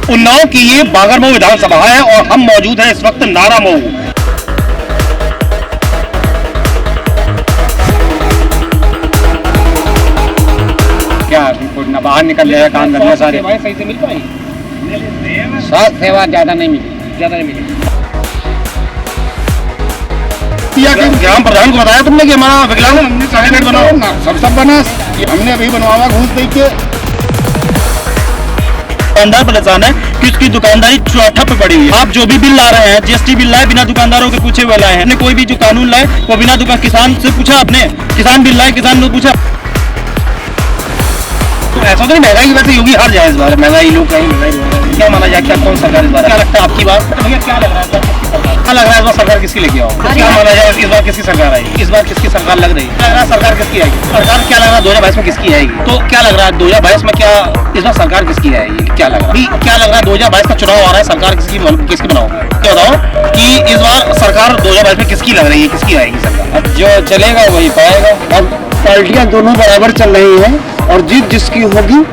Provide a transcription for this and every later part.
उन्नाव की ये बागरमऊ विधानसभा है और हम मौजूद हैं इस वक्त नारामऊ। क्या न बाहर निकल रहे हैं काम करने सारे सही से मिल पाई? स्वास्थ्य सेवा ज्यादा नहीं मिली। ग्राम प्रधान को बताया तुमने कि हमारा विकलांग कार्ड बनाओ ना? सब बना, हमने अभी बनवावा घूस दे के। दुकानदार परेशान है कि उसकी दुकानदारी ठप पड़ी हुई है। आप जो भी बिल ला रहे हैं, जीएसटी बिल लाए बिना दुकानदारों के पूछे हुए लाए हैं। कोई भी जो कानून लाए वो बिना दुकान किसान से पूछा, आपने किसान बिल लाए किसान ने पूछा। तो ऐसा तो नहीं महंगाई की वजह से योगी हार जाए इस बार? महंगाई लोग कहीं महंगाई क्या माना जाए? क्या कौन सरकार इस बार? क्या लगता है आपकी बात? भैया क्या लग रहा है? क्या लग रहा है इस बार सरकार किसकी लेके आओ? क्या माना जाए इस बार किसकी सरकार आएगी? इस बार किसकी सरकार लग रही है? लग रहा है सरकार किसकी आएगी? सरकार क्या लग रहा है 2022 में किसकी आएगी? तो क्या लग रहा है 2022 में क्या इस बार सरकार किसकी आएगी? क्या लग रहा है? क्या लग रहा है 2022 का चुनाव आ रहा है, सरकार किसकी बनाओगे? क्या बताओ कि इस बार सरकार 2022 में किसकी लग रही है, किसकी आएगी सरकार? अब जो चलेगा वही पाएगा। अब पार्टियां दोनों बराबर चल रही हैं और जीत जिसकी होगी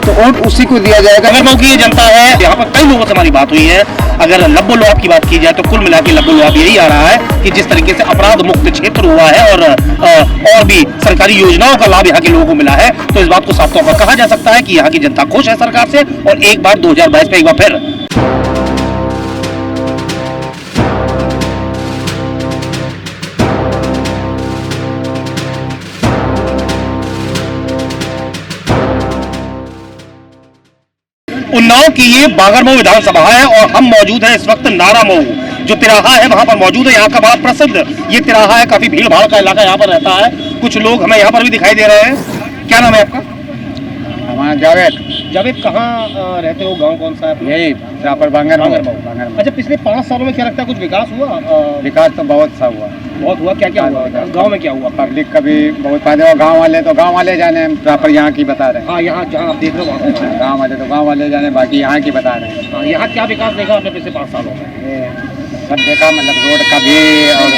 तो वोट उसी को दिया जाएगा। बागरमऊ की ये जनता है, यहाँ पर कई लोगों से हमारी बात हुई है। अगर लब्बो लोहाब की बात की जाए तो कुल मिला के लब्बो लोहाब यही आ रहा है कि जिस तरीके से अपराध मुक्त क्षेत्र हुआ है और भी सरकारी योजनाओं का लाभ यहाँ के लोगों को मिला है, तो इस बात को साफ तौर पर कहा जा सकता है कि यहाँ की जनता खुश है सरकार से। और एक बार 2022 में एक बार फिर उन्नाव की ये बागरमऊ विधानसभा है और हम मौजूद हैं इस वक्त नारामऊ। जो तिराहा है वहां पर मौजूद है, यहाँ का बड़ा प्रसिद्ध ये तिराहा है। काफी भीड़ भाड़ का इलाका यहाँ पर रहता है। कुछ लोग हमें यहाँ पर भी दिखाई दे रहे हैं। क्या नाम है आपका? हमारा जावेद। जावेद, कहाँ रहते हो? गांव कौन सा है? यही प्रॉपर बागरमऊ। अच्छा, पिछले 5 सालों में क्या लगता है कुछ विकास हुआ? विकास तो बहुत सा हुआ। बहुत हुआ। क्या क्या हुआ गाँव में? क्या हुआ? पब्लिक का भी बहुत फायदा हुआ। गाँव वाले जाने, प्रॉपर यहाँ की बता रहे हैं। हाँ, यहाँ जहाँ आप देख रहे हो गाँव वाले जाने, बाकी यहाँ की बता रहे हैं। हाँ, यहाँ क्या विकास देखा आपने पिछले 5 सालों में? सब देखा, मतलब रोड का भी और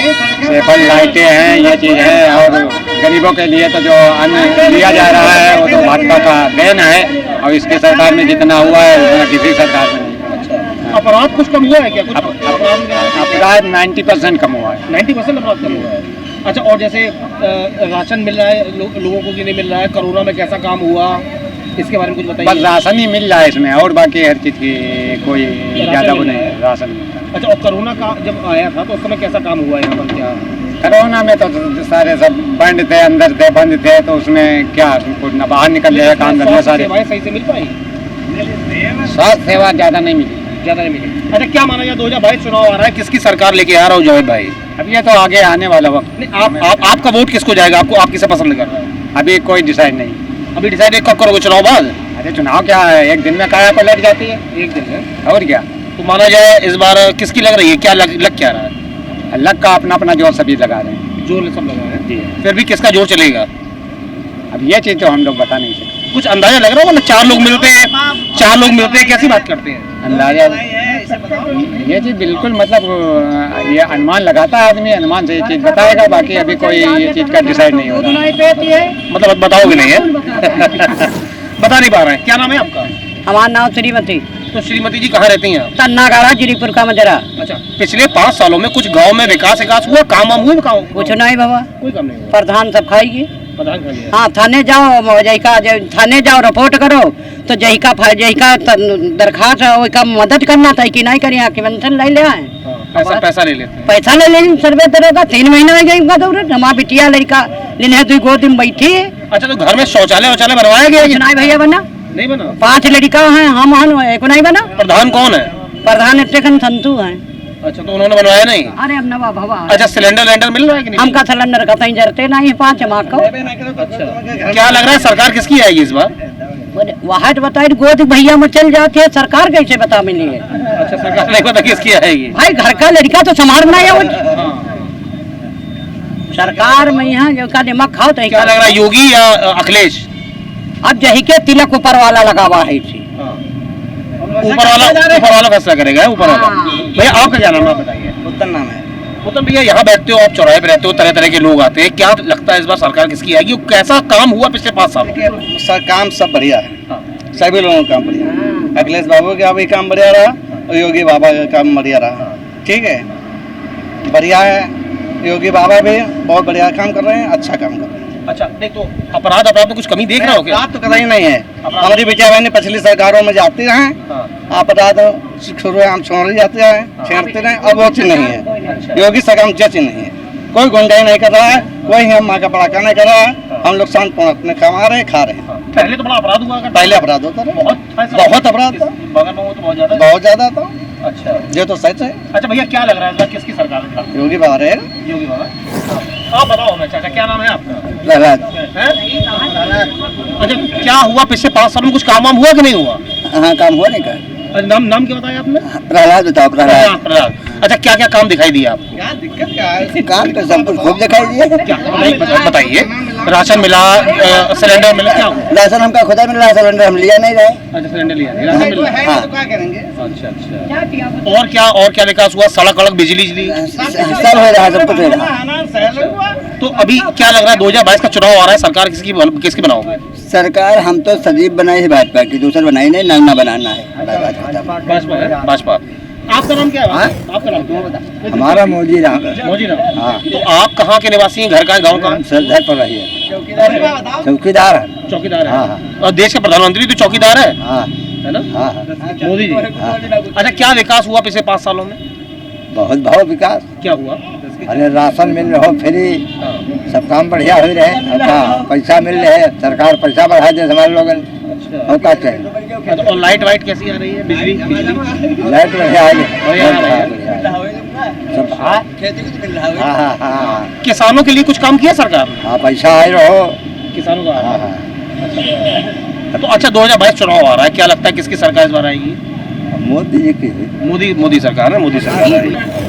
सेफल लाइटें हैं, ये चीज़ है। और गरीबों के लिए तो जो अन्न दिया जा रहा है वो तो भाजपा का देन है। और इसके सरकार में जितना हुआ है उतना किसी सरकार में नहीं। अच्छा, अपराध कुछ कम हुआ है क्या? कुछ अपराध 90% कम हुआ है। 90% अपराध कम हुआ है। अच्छा, और जैसे राशन मिल रहा है लोगों को कि नहीं मिल रहा है? कोरोना में कैसा काम हुआ, इसके बारे में कुछ बताइए। बस राशन ही मिल रहा है इसमें, और बाकी हर चीज़ की कोई ज़्यादा वो नहीं है। राशन। अच्छा, और कोरोना का जब आया था तो उस समय कैसा काम हुआ यहाँ पर? क्या कोरोना में तो सारे सब बंद थे, अंदर थे, बंद थे, तो उसमें क्या न बाहर निकल रहे हैं काम करने सारे। सेवाएं सही से मिल पाई? स्वास्थ्य सेवा ज्यादा नहीं मिली। अच्छा, क्या माना जाए 2022 चुनाव आ रहा है, किसकी सरकार लेके आ रहा हो जावेद भाई? अब ये तो आगे आने वाला वक्त। नहीं, आपका वोट किसको जाएगा? आप किसे पसंद कर रहे हैं? अभी कोई डिसाइड नहीं। अभी डिसाइड कब करोगे चुनाव बाद? अरे चुनाव क्या है, एक दिन में काया पलट जाती है। एक दिन में? और क्या? तो माना जाए इस बार किसकी लग रही है? क्या लग क्या रहा है? लग का अपना जोर सभी लगा रहे हैं। जोर सब लगा है जी। फिर भी किसका जोर चलेगा? अब ये चीज तो हम लोग बता नहीं सकते। कुछ अंदाजा लग रहा होगा ना? 4 लोग मिलते हैं, कैसी बात करते हैं? अंदाजा ये चीज बिल्कुल, मतलब ये अनुमान लगाता है आदमी, अनुमान से ये चीज बताएगा। बाकी अभी कोई ये चीज का डिसाइड नहीं होता। मतलब बताओगे नहीं है? बता नहीं पा रहे हैं। क्या नाम है आपका? हमारा नाम श्रीमती। तो श्रीमती जी कहाँ रहती हैं? तन्नागाड़ा जिरीपुर का मजरा। अच्छा, पिछले 5 सालों में कुछ गांव में विकास हुआ, काम वाम हुआ? कुछ नहीं बाबा, कोई काम नहीं हुआ। प्रधान सब खाएगी। प्रधान खा लिया। हाँ, थाने जाओ रिपोर्ट करो तो जहिका दरखास्त है मदद करना था कि नहीं करिए कि पेंशन ले आए। पैसा ले लेते हैं। पैसा ले लेंगे सर्वे तरह 3 महीने में गई जरूरत। हमारा बिटिया लड़का लेने 2 गोद बैठी है। अच्छा, तो घर में शौचालय बनवाया गया? नहीं भैया, बना नहीं बना। 5 लड़का है, हम एक नहीं बना। प्रधान कौन है? प्रधान टेकन संतु है। अच्छा, तो उन्होंने बनवाया नहीं? अरे अब नवा भवा। अच्छा, सिलेंडर मिल रहा है कि नहीं? हमका सिलेंडर का जरते नहीं है 5 माह को। अच्छा, क्या लग रहा है सरकार किसकी आएगी इस बार? वहाँ तो बताए गोद भैया में चल जाते हैं, सरकार कैसे बता मिली है? अच्छा, सरकार नहीं पता किसकी आएगी? भाई घर का लड़का तो संभालना है वो। सरकार में यहाँ जो का दिमाग खाओ तो क्या लग रहा है, योगी या अखिलेश? अब यही के तिलक ऊपर वाला लगा हुआ है। ऊपर वाला फैसला करेगा। ऊपर वाला। भैया आपका क्या नाम है, आप बताइए। उत्तम नाम है। उत्तम भैया, यहाँ बैठते हो आप, चौराहे पे रहते हो, तरह तरह के लोग आते हैं, क्या लगता है इस बार सरकार किसकी आएगी? कैसा काम हुआ पिछले 5 साल? सर काम सब बढ़िया है, सभी लोगों का काम बढ़िया है। अखिलेश बाबू का भी काम बढ़िया रहा और योगी बाबा का काम बढ़िया रहा। ठीक है, बढ़िया है। योगी बाबा भी बहुत बढ़िया काम कर रहे हैं, अच्छा काम कर रहे हैं। अच्छा, नहीं तो अपराध में कुछ कमी देख रहे हो क्या? अपराध तो कहीं नहीं है। हमारी विचार ने पिछली सरकारों में जाती रहे, अपराध शुरू छोड़ जाते हैं, छेड़ते रहे, अब वो चीज नहीं है। योगी सरकार जैसी नहीं है, कोई गुंडाई नहीं कर रहा है, कोई हम माँ का पड़ाका नहीं कर रहा है। हम लोग शांतपूर्ण अपने कमा रहे, खा रहे हैं। पहले तो बड़ा अपराध हुआ करता, पहले अपराध होता रहा, बहुत अपराध था, बहुत ज्यादा था। अच्छा, ये तो सच है। अच्छा भैया, क्या लग रहा है इस बार किसकी सरकार है? योगी बाबा रहेगा। योगी बाबा। आप बताओ हमें चाचा, क्या नाम है आपका? प्रहलाद। अच्छा, क्या हुआ पिछले 5 सालों में? कुछ काम वाम हुआ कि नहीं हुआ? हाँ, काम हुआ नहीं का। नाम क्या बताया आपने? प्रहलाद बताओ। प्रहलाद। अच्छा, क्या क्या काम दिखाई दिया आपको? क्या दिक्कत क्या है? काम तो सब कुछ खूब दिखाई दिए। क्या बताइए? राशन मिला, सिलेंडर मिला, क्या हुआ? राशन हमका खुदा मिल रहा है, सिलेंडर हम लिया नहीं रहे। अच्छा, सिलेंडर लिया, राशन मिला। हाँ। तो क्या करेंगे? अच्छा अच्छा। और क्या विकास हुआ? सड़क वड़क, बिजली सब हो रहा है, सब कुछ हो रहा है। तो अभी क्या लग रहा है, 2022 का चुनाव आ रहा है, सरकार किसकी बनाओगे? सरकार हम तो सजीव बनाई है भाजपा की, दूसरा बनाई नहीं, नंगा बनाना है। भाजपा। आपका नाम क्या है? आपका नाम क्या है? हमारा मोदी राम। मोदी राम। हाँ। तो आप कहाँ के निवासी हैं? घर का, गाँव का? सरदार पर रही है, चौकीदार है। चौकीदार है। हाँ। और देश के प्रधानमंत्री तो चौकीदार है, हाँ, है ना? हाँ। मोदी जी। अच्छा, क्या विकास हुआ पिछले 5 सालों में? बहुत विकास। क्या हुआ? अरे राशन मिल रहा हो, फ्री, सब काम बढ़िया हो रहे। पैसा मिल रहे, सरकार पैसा बढ़ा दे हमारे लोग। और क्या चाहिए? और लाइट वाइट कैसी आ रही है? बिजली लाइट बढ़िया आ रही। किसानों के लिए कुछ काम किया सरकार ने? हाँ, पैसा आ रहा किसानों का। हाँ। तो अच्छा, 2022 चुनाव आ रहा है, क्या लगता है किसकी सरकार इस बार आएगी? मोदी जी की। मोदी सरकार है, मोदी सरकार।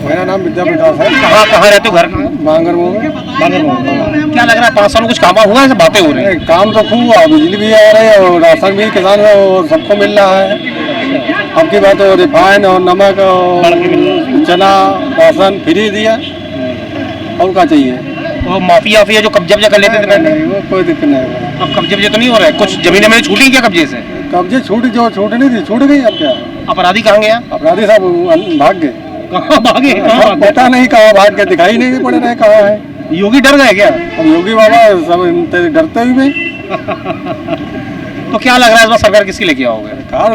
मेरा नाम विद्या प्रकाश है। कहाँ रहते हो? घर बांगरमऊ। क्या लग रहा है 5 सालों कुछ काम हुआ है? बातें हो रही है। काम तो खूब हुआ, बिजली भी आ रही है और राशन भी किसान और सबको मिल रहा है। अब की बात हो, रिफाइन और नमक और चना राशन फ्री दिया, और क्या चाहिए? वो माफिया जो कब्जे कर लेते थे पहले, वो कोई दिक्कत नहीं। अब कब्जे तो नहीं हो रहा है? कुछ जमीनें मैंने छूटी क्या कब्जे से? कब्जे छूट नहीं थी, छूट गई। अब क्या अपराधी कहाँ गया? अपराधी सब भाग गए। कहाँ भागे? पता नहीं कहाँ भाग गए, दिखाई नहीं पड़ रहे कहाँ है। योगी डर गए क्या? अब योगी बाबा सब डरते हुए। तो क्या लग रहा है इस बार सरकार किसकी लेके आओगे? सरकार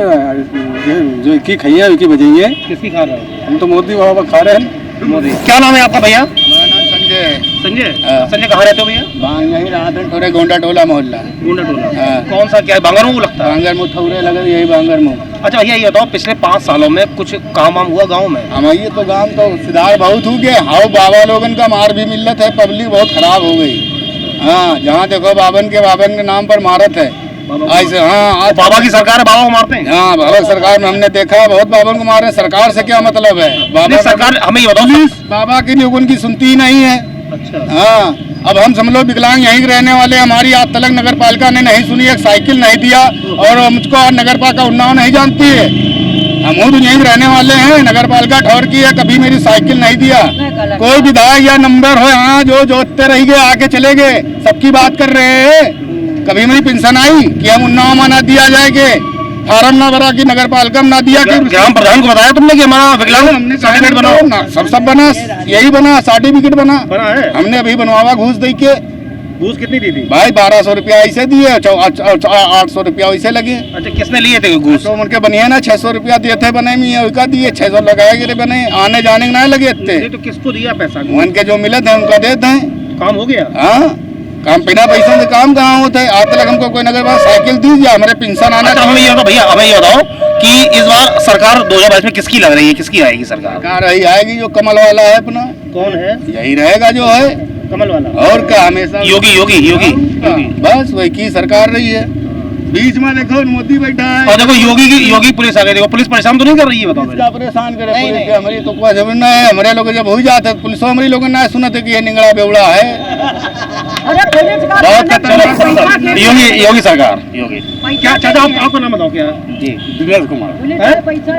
जो की खाइए उनकी बजाइए। किसकी खा रहे हो? हम तो मोदी बाबा खा रहे हैं। मोदी। क्या नाम है आपका भैया? संजय। संजय कहाँ रहते हो भैया? यही राधन थोड़े गोंडा टोला मोहल्ला। गुंडा टोला। हाँ। कौन सा, क्या बांगरमऊ लगता है? बांगर मुँह ठौरे लगे, यही बांगर मुँह। अच्छा भैया, ये बताओ पिछले 5 सालों में कुछ काम वाम हुआ गाँव में? हमारे तो गांव तो सुधार बहुत हो गए। हाउ बाबा लोगन का मार भी मिलत है, पब्लिक बहुत खराब हो गई। हाँ, जहाँ देखो बाबन के नाम पर मारत है ऐसे। हाँ, बाबा की सरकार है, बाबा को मारते हैं? हाँ, बाबा सरकार में हमने देखा बहुत बाबन को मारे। सरकार से क्या मतलब है? बाबा सरकार हमें ये बताओ, बाबा की लोगों की सुनती ही नहीं है। अच्छा। हाँ, अब हम समझ विकलांग यहीं रहने वाले, हमारी आज तक नगर पालिका ने नहीं सुनी, एक साइकिल नहीं दिया, और मुझको आज नगर पालिका उन्नाव नहीं जानती है। हम तो यहीं रहने वाले हैं, नगर पालिका ठौर की है, कभी मेरी साइकिल नहीं दिया। कोई विधायक या नंबर हो, हाँ, जो जोतते रह गए, आके चले गए, सबकी बात कर रहे हैं। कभी मेरी पेंशन आई कि हम उन्नाव में ना दिया जाएगा, फार्म ना भरा कि नगर पालिका में ना दिया कि ग्राम प्रधान को बताया तुमने कि हमारा विकलांग हमने सर्टिफिकेट बनाओ, सब बना, यही बना, सर्टिफिकेट बना है। हमने अभी बनवावा घूस दे के। घूस कितनी दी थी? भाई 1200 रुपया ऐसे दिए, 800 रुपया वैसे लगे। अच्छा, किसने लिए थे घूस? तो उनके बनिए ना 600 रुपया दिए थे बने में, उसका दिए 600 लगाए गिरे बने, आने जाने के ना लगे थे। तो किसको दिया पैसा? उनके जो मिले थे उनका देते हैं। काम हो गया? हाँ, काम बिना पैसों से काम कहाँ होता है? आज तक हमको कोई नगर पालिका साइकिल दीजिए, हमारे पेंशन आना। अच्छा, हमें ये बताओ भैया, हमें ये बताओ कि इस बार सरकार 2022 में किसकी लग रही है, किसकी आएगी सरकार? सरकार रही आएगी जो कमल वाला है अपना। कौन है? यही रहेगा जो है कमल वाला। और क्या, हमेशा योगी। बस वही की सरकार रही है। बीच में देखो मोदी बैठा है, और देखो योगी पुलिस आ गई। देखो पुलिस परेशान तो नहीं कर रही है? बताओ क्या परेशान करे पुलिस के? हमारी तो कोई जमीन नहीं है। हमारे लोग जब हो जाते पुलिस हमारी लोग ना सुनते कि ये निंगड़ा बेवड़ा है। योगी सरकार। क्या चाचा, आपका नाम बताओ क्या? जी, दिनेश कुमार।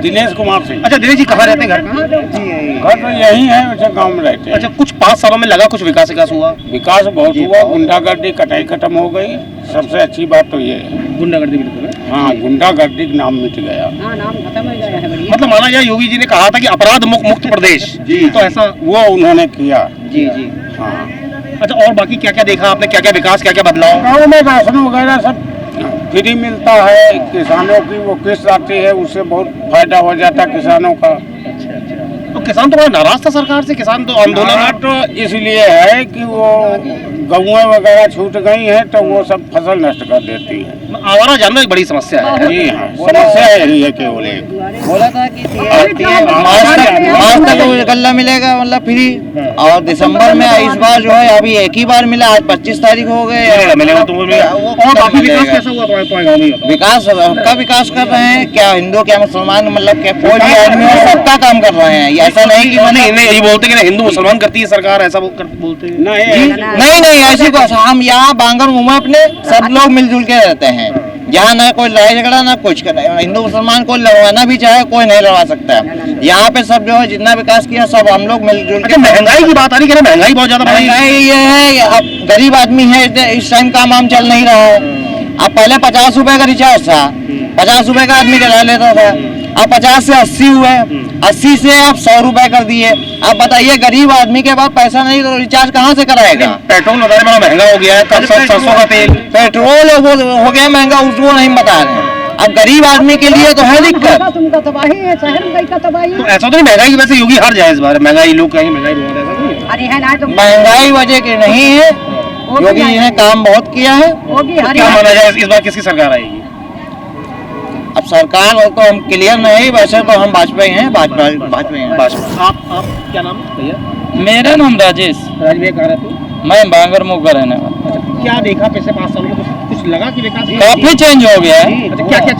दिनेश कुमार सिंह। अच्छा, दिनेश जी कहाँ रहते हैं? घर कहाँ? घर तो यही है, वैसे गाँव में रहते हैं। अच्छा, कुछ 5 सालों में लगा कुछ विकास हुआ? विकास बहुत हुआ, गुंडागर्दी कटाई खत्म हो गई, सबसे अच्छी बात तो ये है। गुंडागर्दी बिल्कुल है। हाँ, गुंडागर्दी का नाम मिट गया। हाँ, नाम खत्म हो गया है बढ़िया। मतलब माना जाए योगी जी ने कहा था कि अपराध मुक्त प्रदेश जी। तो ऐसा वो उन्होंने किया। जी जी। हाँ, अच्छा, और बाकी क्या क्या देखा आपने, क्या क्या विकास, क्या क्या बदलाव? गाँव में राशन वगैरह सब फ्री मिलता है, किसानों की वो किस्त आती है, उससे बहुत फायदा हो जाता है किसानों का। तो किसान तो बड़ा नाराज था सरकार से, किसान तो आंदोलन तो इसलिए है कि वो गौएं वगैरह छूट गई हैं तो वो सब फसल नष्ट कर देती है। आवारा जानवर एक बड़ी समस्या है। जी हाँ, समस्या यही है केवल एक। बोला था कि मार्च तक गल्ला मिलेगा मतलब फ्री, और दिसंबर में इस बार जो है अभी एक ही बार मिला, आज 25 तारीख हो गए। मिलेगा तुमको भी। और बाकी विकास कैसा हुआ तुम्हारे गाँव में? विकास सबका विकास कर रहे हैं, क्या हिंदू क्या मुसलमान, मतलब क्या कोई भी आदमी हो, सबका काम कर रहे हैं। ऐसा नहीं कि नहीं ये बोलते कि हिंदू मुसलमान करती है सरकार, ऐसा बोलते हैं। नहीं ऐसी कुछ, हम यहाँ बांगर मुंह अपने सब लोग मिलजुल के रहते हैं, यहाँ ना कोई लड़ाई झगड़ा ना कुछ करे। हिंदू मुसलमान को लड़वाना भी चाहे कोई नहीं लड़वा सकता है। यहाँ पे सब जो है जितना विकास किया सब हम लोग मिलजुल के। महंगाई की बात आ रही है, महंगाई बहुत ज्यादा बढ़ी है। महंगाई ये है, अब गरीब आदमी है, इस टाइम काम वाम चल नहीं रहा है। अब पहले 50 रुपए का रिचार्ज था, 50 रुपए का आदमी चला लेता था, अब 50 से 80 हुए, 80 से अब 100 रुपए कर दिए। अब बताइए गरीब आदमी के पास पैसा नहीं तो रिचार्ज कहाँ से कराएगा? पेट्रोल वगैरह बड़ा महंगा हो गया है, सरसों का तेल, पेट्रोल वो हो गया महंगा, उसको नहीं बता रहे हैं। अब गरीब आदमी के लिए तो है दिक्कत। तुमका तबाही है, शहर में का तबाही तो है। ऐसा तो नहीं महंगाई की वजह से योगी हार जाए इस बार? महंगाई लोग कहेंगे महंगाई बहुत है, ऐसा तो नहीं? अरे है ना तो महंगाई वजह की नहीं है, योगी जी ने काम बहुत किया है। होगी तो क्या माना जाए इस बार किसकी सरकार आएगी? अब सरकार तो हम क्लियर नहीं, वैसे तो हम वाजपेयी हैं, भाजपा हैं। भाजपा। आप क्या नाम है भैया? मेरा नाम राजेश, राजवीर कहाँ रहते हो? मैं बांगर मुख का रहने वाला। अच्छा, क्या देखा पिछले 5 सालों में? कुछ लगा कि विकास? काफी चेंज हो गया है। अच्छा, क्या क्या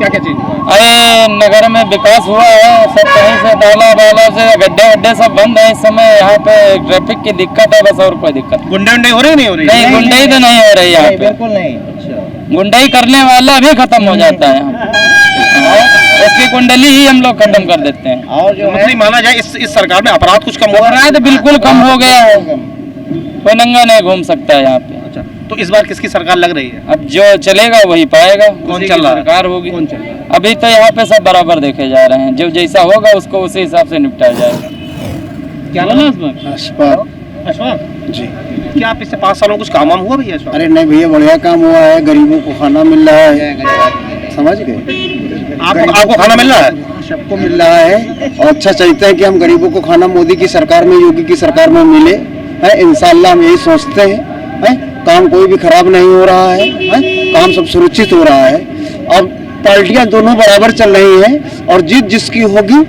चेंज हुआ? अरे नगर में विकास हुआ है, सब कहीं से डाला से गड्ढे सब बंद है। इस समय यहाँ पे ट्रैफिक की दिक्कत है बस, और कोई दिक्कत गुंडे हो रही नहीं हो रही? नहीं, गुंडाई तो नहीं हो रही यहाँ पे, बिल्कुल नहीं। गुंडाई करने वाला भी खत्म हो जाता है यहाँ पे। इसकी कुंडली ही हम लोग खत्म कर देते हैं। और जो मतलब माना जाए इस सरकार में अपराध कुछ कम हो रहा है? अपराध बिल्कुल कम हो गया है, कोई नंगा नहीं घूम सकता है यहाँ पे। अच्छा, तो इस बार किसकी सरकार लग रही है? अब जो चलेगा वही पाएगा, कौन उसी चल की रहा है? सरकार होगी। कौन चल रहा है? अभी तो यहाँ पे सब बराबर देखे जा रहे हैं, जो जैसा होगा उसको उसी हिसाब से निपटाया जाएगा। क्या नाम? अशफाक जी। क्या पिछले 5 सालों में कुछ काम वाम हुआ भैया अशफाक? अरे नहीं भैया, बढ़िया काम हुआ है, गरीबों को खाना मिल रहा है, समझ गए? आपको खाना मिल रहा है? सबको मिल रहा है, और अच्छा चाहते हैं कि हम गरीबों को खाना मोदी की सरकार में, योगी की सरकार में मिले है। इंशाल्लाह हम यही सोचते हैं। काम कोई भी खराब नहीं हो रहा है, काम सब सुरक्षित हो रहा है। अब पार्टियां दोनों बराबर चल रही हैं, और जीत जिसकी होगी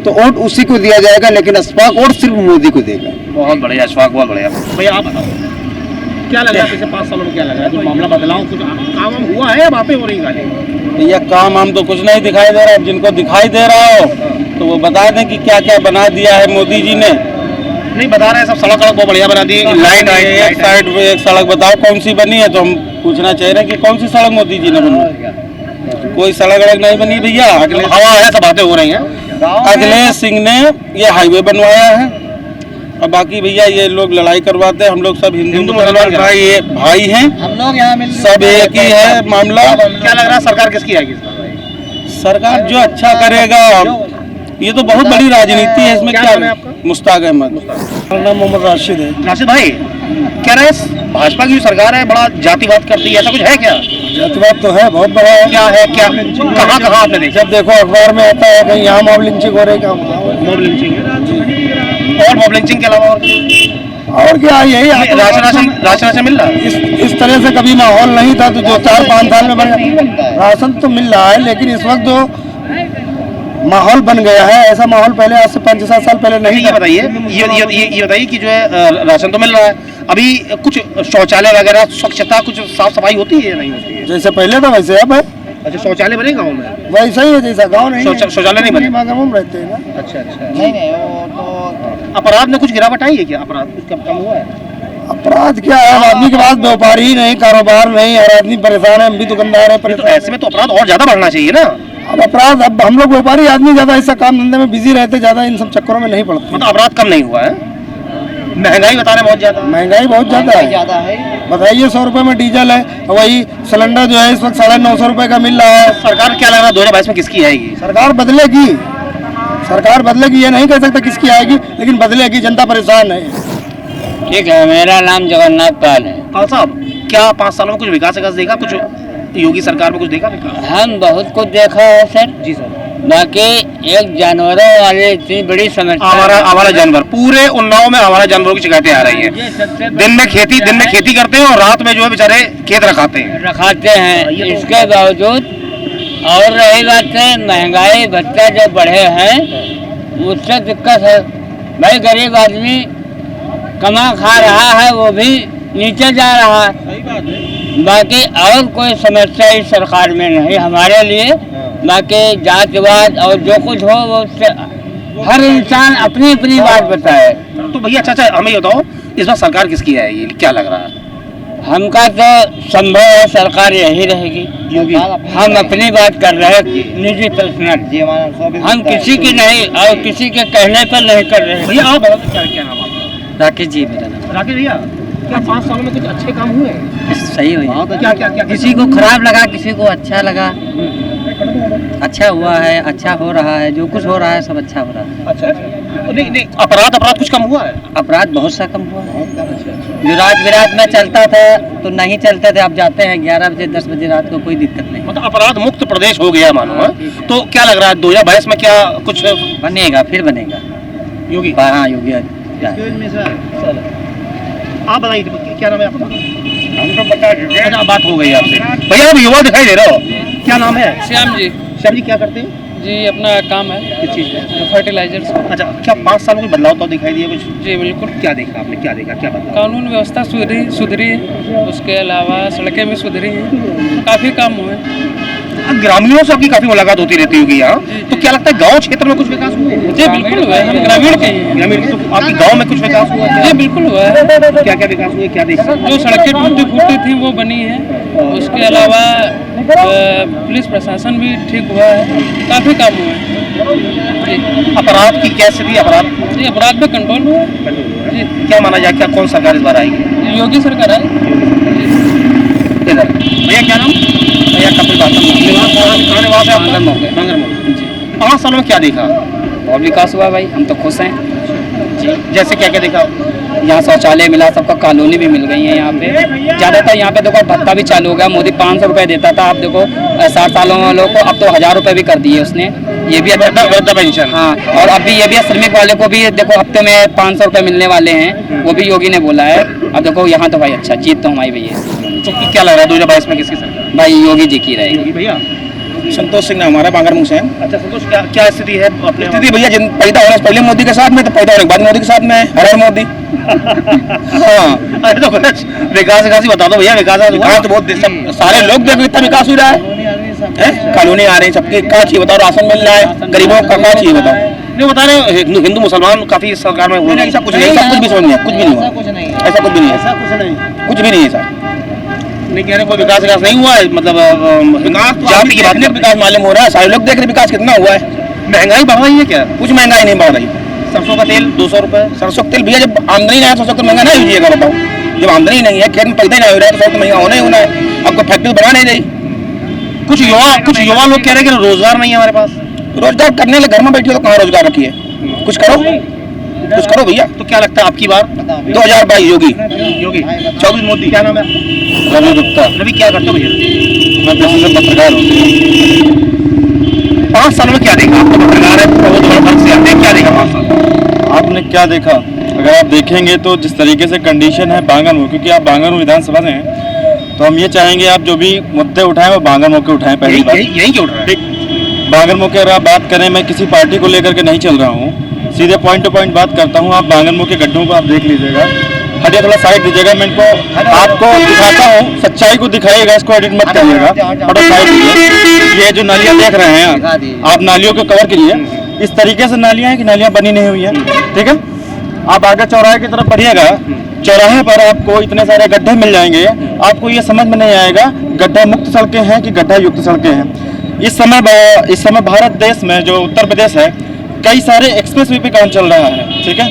तो वोट उसी को दिया जाएगा, लेकिन अशफाक वोट सिर्फ मोदी को देगा। बहुत बढ़िया अशफाक, बहुत बढ़िया। भैया आप बताओ, क्या लग रहा है पिछले 5 सालों में? क्या लग रहा है जो मामला बदलाव कुछ काम वाम हुआ है या बातें हो रही खाली? ये काम हम तो कुछ नहीं दिखाई दे रहा है, जिनको दिखाई दे रहा हो तो वो बता दें कि क्या क्या बना दिया है मोदी जी ने। नहीं बता रहे हैं, सब सड़क बहुत बढ़िया बना दी, लाइट आई, एक साइड पे एक सड़क बताओ कौन सी बनी है, तो हम पूछना चाह रहे हैं कि कौन सी सड़क मोदी जी ने बनाई? कोई सड़क वड़क नहीं बनी भैया। हवा है, सब बातें हो रही हैं। अखिलेश सिंह ने ये हाईवे बनवाया है, और बाकी भैया ये लोग लड़ाई करवाते हैं। हम लोग सब हिंदू मुसलमान भाई हैं, हम लोग यहाँ सब एक ही है मामला। क्या लग रहा है सरकार किसकी आएगी इस बार? सरकार जो अच्छा करेगा, ये तो बहुत बड़ी राजनीति है, इसमें क्या क्या नाम है आपका? मुश्ताक अहमद। मेरा नाम मोहम्मद राशिद है। राशिद भाई, कह रहे हैं भाजपा की जो सरकार है बड़ा जातिवाद करती है, ऐसा कुछ है क्या? जातिवाद तो है, बहुत बड़ा है। क्या है, क्या कहाँ आपने देखा? जब देखो अखबार में आता है कहीं यहाँ मॉब लिंचिंग हो रही, काम मॉब लिंचिंग है, और मॉब लिंचिंग के अलावा और क्या, यही राशन मिल रहा है? इस तरह से कभी माहौल नहीं था, तो जो 4-5 साल में बन राशन तो मिल रहा है, लेकिन इस वक्त जो माहौल बन गया है, ऐसा माहौल पहले आज से 5-7 साल पहले नहीं ये था। बताइए, ये बताइए कि जो है राशन तो मिल रहा है, अभी कुछ शौचालय वगैरह स्वच्छता कुछ साफ सफाई होती है या नहीं होती है? जैसे पहले था वैसे अब है। अच्छा, शौचालय बने गाँव में? वैसा ही है जैसा गाँव नहीं है। शौचालय नहीं बने? हम रहते हैं ना। अच्छा अच्छा। नहीं वो तो अपराध में कुछ गिरावट आई है क्या? अपराध कुछ कम हुआ है? अपराध क्या है, अब आदमी के पास व्यापार ही नहीं, कारोबार नहीं, और आदमी परेशान है, हम भी दुकानदार है तो परेशान। ऐसे में तो अपराध और ज्यादा बढ़ना चाहिए ना? अब अपराध, अब हम लोग व्यापारी आदमी ज्यादा ऐसा काम धंधे में बिजी रहते, ज्यादा इन सब चक्करों में नहीं पड़ते। मतलब अपराध कम नहीं हुआ है? महंगाई बता रहे हैं बहुत ज्यादा। महंगाई बहुत ज्यादा है। ज्यादा है। बताइए 100 रुपए में डीजल है, वही सिलेंडर जो है इस वक्त 950 रुपए का मिल रहा है। सरकार क्या लग रहा है 2022 में किसकी आएगी? सरकार बदलेगी, सरकार बदलेगी, ये नहीं कह सकता किसकी आएगी, लेकिन बदलेगी। जनता परेशान है। ठीक है, मेरा नाम जगन्नाथ पाल है। पाल साहब, क्या 5 सालों में कुछ विकास देखा? कुछ योगी सरकार में कुछ देखा विकास? हम बहुत कुछ देखा है सर, जी सर। बाकी एक जानवरों वाली इतनी बड़ी समस्या। आवारा जानवर, पूरे उन्नाव में आवारा जानवरों की शिकायतें आ रही हैं। दिन में खेती करते हैं और रात में जो है बेचारे खेत रखाते हैं। इसके बावजूद, और रही बात है महंगाई भत्ता जो बढ़े हैं उससे दिक्कत है भाई। गरीब आदमी कमा खा रहा है, वो भी नीचे जा रहा है। बाकी और कोई समस्या इस सरकार में नहीं हमारे लिए। बाकी जातिवाद और जो कुछ हो वो हर इंसान अपनी अपनी बात बताए। तो भैया अच्छा हमें ये बताओ, इस बार सरकार किसकी आएगी, क्या लग रहा है? हमका तो संभव है सरकार यही रहेगी। हम अपनी बात कर रहे हैं निजी पर्सनल, हम किसी की नहीं और किसी के कहने पर नहीं कर रहे हैं। भैया आप बताओ क्या नाम आपका? राकेश जी मेरा नाम। राकेश भैया, क्या 5 सालों में कुछ अच्छे काम हुए? सही हुई। क्या किसी को खराब लगा, किसी को अच्छा लगा। अच्छा हुआ है, अच्छा हो रहा है, जो कुछ हो रहा है सब अच्छा हो रहा है। अच्छा। नहीं अपराध कुछ कम हुआ है? अपराध बहुत सा कम हुआ है। जो रात बिरात में चलता था तो नहीं चलते थे, अब जाते हैं 11 बजे 10 बजे रात को, कोई दिक्कत नहीं। मतलब अपराध मुक्त प्रदेश हो गया मानो है? तो क्या लग रहा है 2022 में क्या कुछ बनेगा? फिर बनेगा योगी? हाँ योगी। आप बताइए क्या नाम है आपका? हम तो बता चुके अच्छा बात हो गई आपसे। भैया आप युवा दिखाई दे रहे हो, क्या नाम है? श्याम जी। श्याम जी क्या करते हैं? जी अपना काम है किस चीज़ का? फर्टिलाइजर्स। अच्छा, क्या 5 सालों में बदलाव तो दिखाई दिया कुछ? जी बिल्कुल। क्या देखा आपने, क्या देखा, क्या बदलाव? कानून व्यवस्था सुधरी है, उसके अलावा सड़कें भी सुधरी हैं, काफ़ी काम हुए। ग्रामीणों से आपकी काफी मुलाकात होती रहती होगी यहाँ, तो क्या लगता है गांव क्षेत्र में कुछ विकास हुआ है? जी बिल्कुल हुआ है, हम ग्रामीण के ही हैं। ग्रामीण तो आपके गांव में कुछ विकास हुआ है? जी बिल्कुल हुआ है। क्या क्या विकास हुआ, क्या देखा? जो सड़कें टूटी फूटी थी वो बनी है, उसके अलावा पुलिस प्रशासन भी ठीक हुआ है, काफ़ी काम हुआ है। जी अपराध की क्या स्थिति? अपराध जी अपराध पे कंट्रोल हुआ है। जी क्या माना जाए, क्या कौन सरकार इस बार आएगी? योगी सरकार है। इधर भैया क्या नाम? भैया कपिल बातम। कहाँ निवास है आपका? बांगरमऊ। जी 5 सालों में क्या देखा? बहुत विकास हुआ भाई, हम तो खुश हैं। जैसे क्या क्या देखा? यहाँ शौचालय मिला, सबका कॉलोनी भी मिल गई है यहाँ पे। ज़्यादातर यहाँ पे देखो भत्ता भी चालू हो गया। मोदी 500 रुपये देता था, अब देखो 60 सालों वालों को अब तो 1000 रुपये भी कर दिए उसने। ये भी वृद्धा पेंशन। हाँ, और अभी ये भी श्रमिक वाले को भी देखो हफ्ते में 500 रुपये मिलने वाले हैं, वो भी योगी ने बोला है। अब देखो यहाँ तो भाई अच्छा जीत तो हमारी भैया। तो क्या लग रहा है 2022 में किसकी सरकार? भाई योगी जी की रहेगी। योगी भैया। संतोष सिंह ने हमारा बांगरमऊ से है। अच्छा संतोष, क्या स्थिति है अपने? स्थिति भैया पैदा होने से पहले मोदी के साथ में, तो पैदा होने के बाद मोदी के साथ में है। हर मोदी। हाँ अरे तो कुछ विकास ही बता दो भैया। विकास तो बहुत सारे लोग देखो इतना विकास हो रहा है। कॉलोनी आ रही है सबकी, क्या चाहिए बताओ? राशन मिल रहा है, गरीबों का क्या चाहिए बताओ? नहीं बता रहे हिंदू मुसलमान काफी सरकार में हुआ। ऐसा कुछ नहीं, सब कुछ भी समझ नहीं, कुछ भी नहीं हुआ, ऐसा कुछ भी नहीं है, कुछ भी नहीं है सर। नहीं कह रहे कोई विकास नहीं हुआ है, मतलब जाति की बात नहीं, विकास मालूम हो रहा है। सारे लोग देख रहे विकास कितना हुआ है। महंगाई बढ़ रही है क्या? कुछ महंगाई नहीं बढ़ रही। सरसों का तेल 200 रुपए। सरसों का तेल भैया जब आमदनी नहीं है, सरसों का महंगा नहीं लीजिएगा बताओ। जब आमदनी नहीं है, खेत में पैदा नहीं हो रहा है, तो सरसों महंगा होना ही होना है। आपको फैक्ट्री बना नहीं रही। कुछ युवा लोग कह रहे हैं कि रोजगार नहीं है हमारे पास। रोजगार करने लगे, घर में बैठे हो तो कहाँ रोजगार रखिए? कुछ करो, कुछ करो भैया। तो क्या लगता है आपकी बार 2022 योगी, 24 मोदी? क्या नाम है? रवि गुप्ता। रवि क्या करते हो भैया? मैं पेशे से पत्रकार हूँ। 5 सालों में क्या देखा? आपको पत्रकार है, बहुत बड़ा पद से आते हैं, क्या देखा 5 साल? आपने क्या देखा? अगर आप देखेंगे तो जिस तरीके से कंडीशन है बांगरमऊ, क्योंकि आप बांगरमऊ विधानसभा से हैं, तो हम ये चाहेंगे आप जो भी मुद्दे उठाएं वो बांगरमऊ के उठाएं। पहली बात यही क्यों उठ रहा है? बांगरमऊ की अगर आप बात करें, मैं किसी पार्टी को लेकर के नहीं चल रहा हूँ, सीधे पॉइंट टू पॉइंट बात करता हूँ। आप बांगरमऊ के गड्ढों को आप देख लीजिएगा, हटिए थोड़ा साइड दीजिएगा, मैं इनको आपको दिखाता हूँ, सच्चाई को दिखाइएगा, इसको एडिट मत करिएगा, थोड़ा साइड दीजिए। ये जो नालियाँ देख रहे हैं आप नालियों को कवर कीजिए। इस तरीके से नालियाँ हैं कि नालियाँ बनी नहीं हुई हैं, ठीक है। आप आगे चौराहे की तरफ बढ़िएगा, चौराहे पर आपको इतने सारे गड्ढे मिल जाएंगे, आपको ये समझ में नहीं आएगा गड्ढा मुक्त सड़कें हैं कि गड्ढा युक्त सड़कें हैं। इस समय भारत देश में जो उत्तर प्रदेश है, कई सारे एक्सप्रेस वे पे काम चल रहा है, ठीक है।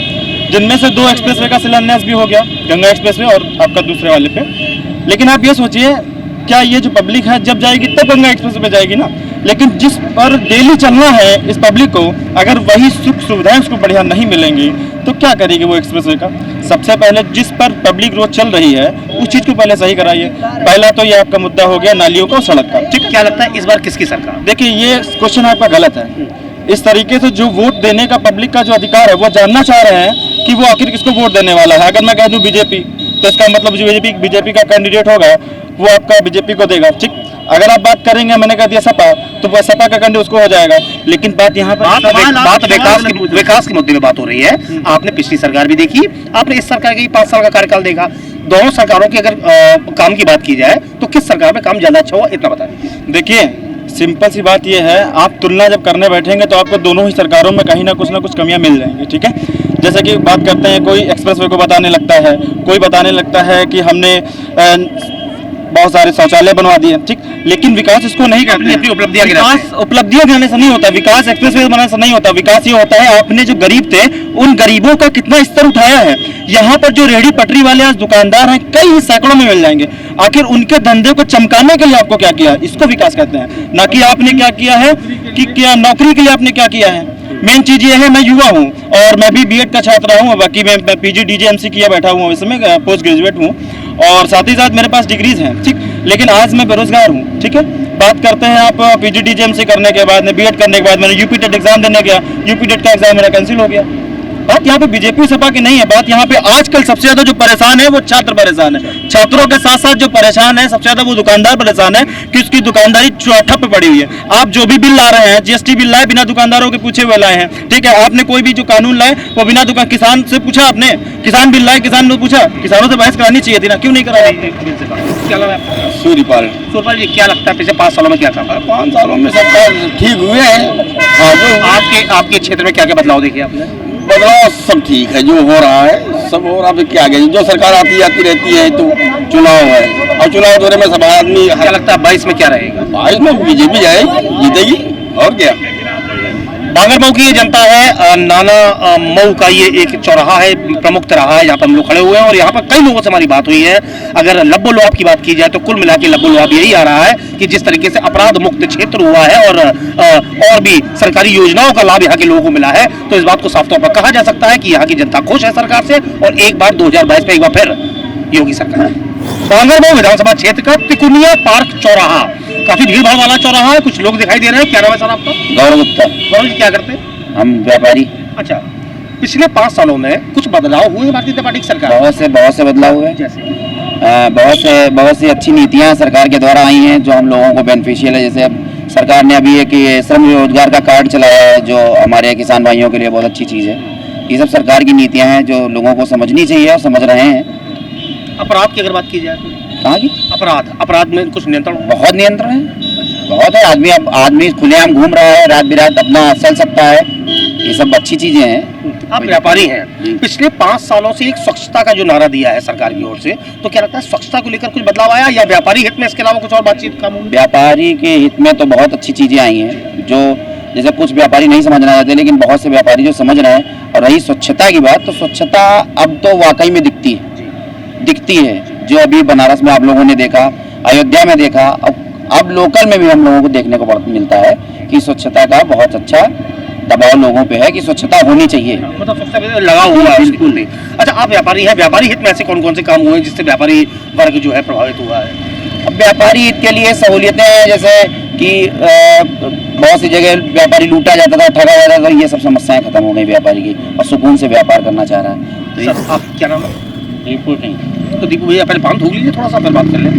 जिनमें से 2 एक्सप्रेसवे का शिलान्यास भी हो गया, गंगा एक्सप्रेसवे और आपका दूसरे वाले पे। लेकिन आप ये सोचिए, क्या ये जो पब्लिक है जब जाएगी तब गंगा एक्सप्रेस पे जाएगी ना, लेकिन जिस पर डेली चलना है इस पब्लिक को, अगर वही सुख सुविधाएं उसको बढ़िया नहीं मिलेंगी तो क्या करेगी वो एक्सप्रेसवे का। सबसे पहले जिस पर पब्लिक रोज चल रही है उस चीज को पहले सही कराइए। पहला तो ये आपका मुद्दा हो गया नालियों का, सड़क का। ठीक, क्या लगता है इस बार किसकी सरकार? देखिए, ये क्वेश्चन आपका गलत है। इस तरीके से जो वोट देने का पब्लिक का जो अधिकार है वो जानना चाह रहे हैं कि वो आखिर किसको वोट देने वाला है। अगर मैं कह दूं बीजेपी, तो इसका मतलब जो बीजेपी का कैंडिडेट होगा वो आपका बीजेपी को देगा। ठीक, अगर आप बात करेंगे, मैंने कह दिया सपा, तो वो सपा का कैंडिडेट उसको हो जाएगा। लेकिन बात यहाँ पर विकास के मुद्दे में बात हो रही है। आपने पिछली सरकार भी देखी, आपने इस सरकार के 5 साल का कार्यकाल देखा। दोनों सरकारों की अगर काम की बात की जाए तो किस सरकार में काम ज्यादा अच्छा हुआ, इतना बता दीजिए। देखिए, सिंपल सी बात यह है, आप तुलना जब करने बैठेंगे तो आपको दोनों ही सरकारों में कहीं ना कुछ कमियां मिल जाएंगी। ठीक है, जैसे कि बात करते हैं, कोई एक्सप्रेसवे को बताने लगता है, कोई बताने लगता है कि हमने बहुत सारे शौचालय बनवा दिए। ठीक, लेकिन विकास इसको नहीं करते। अपनी उपलब्धियां गिनाने से नहीं होता विकास, एक्सप्रेसवे बनाने से नहीं होता विकास। ये होता है आपने जो गरीब थे उन गरीबों का कितना स्तर उठाया है। यहाँ पर जो रेहड़ी पटरी वाले आज दुकानदार हैं, कई सैकड़ों में मिल जाएंगे। आखिर उनके धंधे को चमकाने के लिए आपको क्या किया, इसको विकास कहते हैं। ना कि आपने क्या किया है कि क्या नौकरी के लिए आपने क्या किया है। मेन चीज ये है, मैं युवा हूँ और मैं भी बीएड का छात्र रहा हूँ, बाकी मैं पीजी डीजीएमसी किया बैठा हूँ, इसमें पोस्ट ग्रेजुएट हूँ और साथ ही साथ मेरे पास डिग्रीज हैं। ठीक, लेकिन आज मैं बेरोजगार हूँ। ठीक है, बात करते हैं आप पीजी डीजीएमसी करने के बाद में, बीएड करने के बाद मैंने यूपी टेट एग्जाम देने गया, यूपी टेट का एग्जाम मेरा कैंसिल हो गया। बात यहाँ पे बीजेपी सपा की नहीं है, बात यहाँ पे आजकल सबसे ज्यादा जो परेशान है वो छात्र परेशान है। छात्रों के साथ साथ जो परेशान है सबसे ज्यादा वो दुकानदार परेशान है कि उसकी दुकानदारी ठप पे पड़ी हुई है। आप जो भी बिल ला रहे हैं, जीएसटी बिल लाए, बिना दुकानदारों के पूछे हुए लाए हैं। ठीक है, आपने कोई भी जो कानून लाए वो बिना दुकान, किसान से पूछा आपने, किसान बिल लाए, किसान ने पूछा, किसानों से बहस करानी चाहिए थी ना, क्यों नहीं करा रही? क्या लगा आपको? सूर्यपाल सूर्यपाल जी, क्या लगता है पिछले 5 सालों में क्या काम? 5 सालों में सरकार ठीक हुए हैं। आपके क्षेत्र में क्या क्या बदलाव देखे आपने? बदलाव सब ठीक है, जो हो रहा है सब हो रहा है। क्या गया, जो सरकार आती जाती रहती है, तो चुनाव है और चुनाव दौरे में सब आदमी। क्या लगता है 22 में क्या रहेगा? 22 में बीजेपी जाएगी, जीतेगी और क्या। बांगरमऊ की ये जनता है, नाना मऊ का ये एक चौराहा है, प्रमुख चौराहा है, यहाँ पर हम लोग खड़े हुए हैं और यहाँ पर कई लोगों से हमारी बात हुई है। अगर लब्बो लुआब की बात की जाए तो कुल मिला के लब्बो लुआब यही आ रहा है कि जिस तरीके से अपराध मुक्त क्षेत्र हुआ है और भी सरकारी योजनाओं का लाभ यहाँ के लोगों को मिला है, तो इस बात को साफ तौर पर कहा जा सकता है कि यहाँ की जनता खुश है सरकार से और एक बार 2022 में एक बार फिर योगी सरकार। बांगरमऊ विधानसभा क्षेत्र का तिकुनिया पार्क चौराहा, काफी भीड़ भाड़ वाला चौराहा है, कुछ लोग दिखाई दे रहे हैं। क्या नाम है सर आपका? गौरव गुप्ता। गौरव जी, क्या करते हैं? हम व्यापारी। अच्छा, पिछले 5 सालों में कुछ बदलाव हुए भारतीय जनता पार्टी की सरकार? बहुत से बदलाव हुए। जैसे बहुत सी अच्छी नीतियां सरकार के द्वारा आई हैं जो हम लोगों को बेनिफिशियल है। जैसे अब सरकार ने अभी एक ये श्रम रोजगार का कार्ड चलाया है जो हमारे किसान भाइयों के लिए बहुत अच्छी चीज़ है। ये सब सरकार की नीतियां हैं जो लोगों को समझनी चाहिए और समझ रहे हैं। अपराध की अगर बात की जाए तो कहाँ की? अपराध में कुछ नियंत्रण? बहुत नियंत्रण है, बहुत है। आदमी खुलेआम घूम रहा है, रात बिरात अपना चल सकता है, ये सब अच्छी चीजें हैं। आप व्यापारी हैं, पिछले 5 सालों से एक स्वच्छता का जो नारा दिया है सरकार की ओर से, तो क्या लगता है स्वच्छता को लेकर कुछ बदलाव आया या व्यापारी हित में इसके अलावा कुछ और बातचीत काम हुई? व्यापारी के हित में तो बहुत अच्छी चीजें आई हैं जो जैसे कुछ व्यापारी नहीं समझना चाहते, लेकिन बहुत से व्यापारी जो समझ रहे हैं। और रही स्वच्छता की बात, तो स्वच्छता अब तो वाकई में दिखती है। जो अभी बनारस में आप लोगों ने देखा, अयोध्या में देखा, अब लोकल में भी हम लोगों को देखने को मिलता है कि स्वच्छता का बहुत अच्छा दबाव लोगों पे है कि स्वच्छता होनी चाहिए, मतलब स्वच्छता पे लगा हुआ है बिल्कुल। अच्छा, आप व्यापारी हैं, व्यापारी हित में ऐसे कौन कौन से काम हुए हैं जिससे व्यापारी वर्ग जो है प्रभावित हुआ है? अब व्यापारी हित के लिए सहूलियतें हैं, जैसे कि बहुत सी जगह व्यापारी लूटा जाता था, ठगा जाता था, ये सब समस्याएं खत्म हो गई व्यापारी की और सुकून से व्यापार करना चाह रहा है। तो सर, आप क्या नाम है? दीपू नहीं तो दीपू भैया पहले पान थूक लीजिए थोड़ा सा, फिर बात कर लें।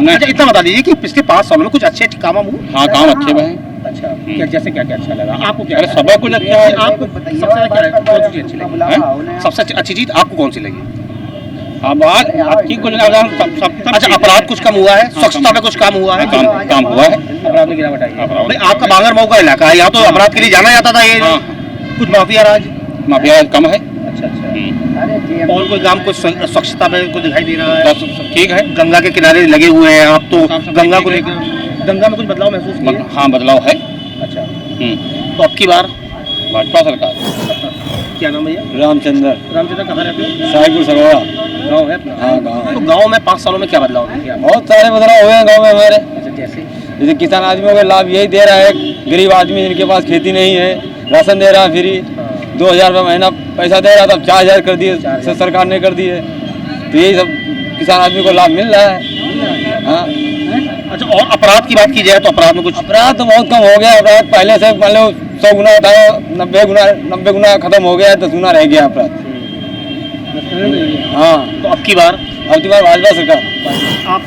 अच्छा, इतना बता दीजिए कि पिछले 5 सालों में कुछ अच्छे काम हुए? हाँ, काम अच्छे हुए। अच्छा, क्या जैसे क्या क्या अच्छा लगा आपको? क्या सब कुछ अच्छा है। आपको सबसे ज्यादा क्या कौन सी चीज अच्छी लगी? सबसे अच्छी चीज आपको कौन सी लगी? अच्छा, अपराध कुछ कम हुआ है, स्वच्छता में कुछ काम हुआ है? काम हुआ है, अपराध में गिरावट आई है। आपका बांगरमऊ का इलाका है, यहाँ तो अपराध के लिए जाना जाता था, ये कुछ माफिया कम है। अच्छा, और कोई काम कुछ स्वच्छता में कुछ दिखाई दे रहा है? ठीक है, गंगा के किनारे लगे हुए हैं आप, तो गंगा को लेकर गंगा में कुछ बदलाव महसूस किया? हाँ, बदलाव है। अच्छा, तो अब की बार भाजपा सरकार। क्या नाम भैया? रामचंद्र। रामचंद्र कहाँ रहते हो? साहिबपुर सगोड़ा गाँव है अपना? हाँ गाँव। तो गाँव में 5 सालों में क्या बदलाव किया? बहुत सारे बदलाव हुए हैं गाँव में हमारे। अच्छा, जैसे जैसे किसान आदमियों को लाभ यही दे रहा है, गरीब आदमी जिनके पास खेती नहीं है राशन दे रहा है फ्री, 2000 रुपये महीना पैसा दे रहा था, 4000 कर दिए सरकार ने कर दिए। तो यही सब किसान आदमी को लाभ मिल रहा है। हाँ। अच्छा, और अपराध की बात की जाए तो अपराध में कुछ? अपराध तो बहुत कम हो गया। अपराध पहले से मान लो 100 गुना होता है, 90 गुना खत्म हो गया है, 10 गुना रह गया अपराध। हाँ, तो अब की बार भाजपा सरकार। आप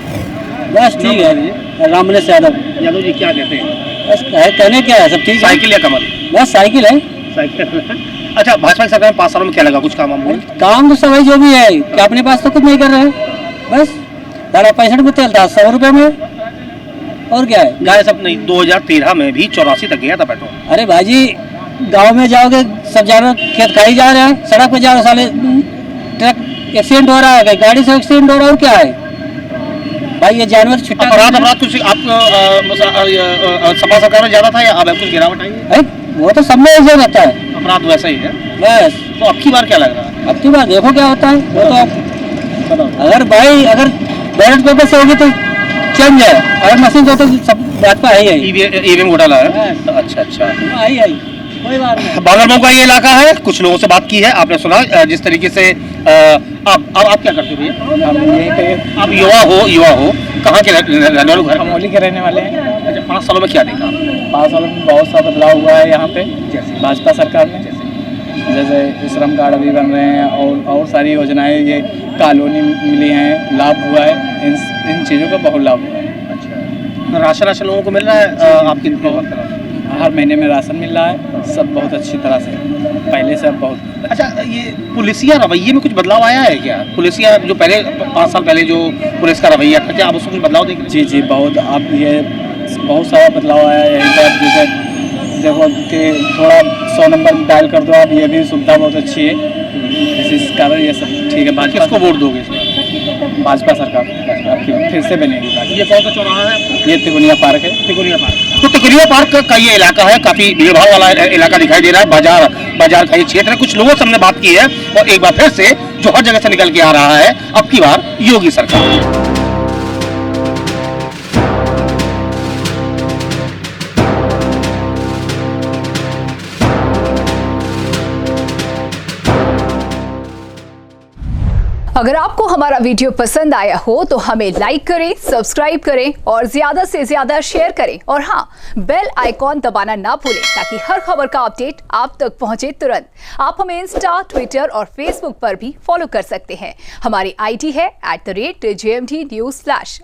बस ठीक है। रामनेश यादव जी क्या कहते हैं? बस कहने क्या है, सब ठीक है। साइकिल या कमल? बस साइकिल है। साइकिल। अच्छा, भाजपा की सरकार में 5 सालों में क्या लगा? कुछ काम हम काम तो सभी जो भी है कि अपने पास तो कुछ नहीं कर रहे हैं। बस 65 में तेल था 100 रुपये में, और क्या है। गाय सब नहीं, 2013 में भी 84 तक गया था पेट्रोल। अरे भाजी, गांव में जाओगे सब जानवर खेत खाई जा रहे हैं, सड़क पे जा रहे साले ट्रक एक्सीडेंट हो रहा है, गाड़ी से एक्सीडेंट हो रहा है, और क्या है भाई ये जानवर छुट्टा। अपराध कुछ आप सपा सरकार में ज्यादा था या अब कुछ गिरावट आई है? वो तो सब में ऐसे रहता है, अपराध वैसा ही है। बस। तो अब की बार क्या लग रहा है? अब की बार देखो क्या होता है। वो तो अगर बैलेट पेपर से होगी तो चेंज है, अगर मशीन से तो सब भाजपा है ही। ईवीएम घोटाला है। अच्छा, आई कोई बात नहीं। बांगरमऊ का ये इलाका है, कुछ लोगों से बात की है, आपने सुना जिस तरीके से। आप क्या करते हो भैया? हम यहीं पे आप युवा हो, कहाँ के रहने वाले? घर हमोली के रहने वाले हैं। अच्छा, 5 सालों में क्या देखा? 5 सालों में बहुत सा बदलाव हुआ है यहाँ पे भाजपा सरकार में। जैसे श्रम कार्ड अभी बन रहे हैं, और सारी योजनाएं, ये कॉलोनी मिली हैं, लाभ हुआ है। इन चीज़ों का बहुत लाभ हुआ है। अच्छा, राशन लोगों को मिल रहा है? आपकी हर महीने में राशन मिल रहा है, सब बहुत अच्छी तरह से, पहले से अब बहुत। अच्छा, ये पुलिसिया रवैये में कुछ बदलाव आया है क्या? पुलिसिया जो पहले 5 साल पहले जो पुलिस का रवैया था, क्या आप उसमें कुछ बदलाव देख रहे हैं? जी, बहुत। अब ये बहुत सारा बदलाव आया है यहीं पर। जैसे देखो कि थोड़ा 100 नंबर डायल कर दो आप, ये भी सुविधा बहुत अच्छी है। इस कारण ये सब ठीक है। भाजपा किसको वोट दोगे इसमें? भाजपा सरकार फिर से बनेगी। ये कौन सा चौराहा है? ये तिकोनिया पार्क है। तिकोनिया पार्क। तो तिकोनिया पार्क का ये इलाका है, काफी भीड़ भाड़ वाला इलाका दिखाई दे रहा है। बाजार का ये क्षेत्र है। कुछ लोगों से हमने बात की है, और एक बार फिर से जो हर जगह से निकल के आ रहा है, अब की बार योगी सरकार। अगर आपको हमारा वीडियो पसंद आया हो तो हमें लाइक करें, सब्सक्राइब करें और ज्यादा से ज्यादा शेयर करें, और हाँ, बेल आइकॉन दबाना ना भूलें ताकि हर खबर का अपडेट आप तक पहुंचे तुरंत। आप हमें इंस्टा, ट्विटर और फेसबुक पर भी फॉलो कर सकते हैं। हमारी आईडी है @JMT News।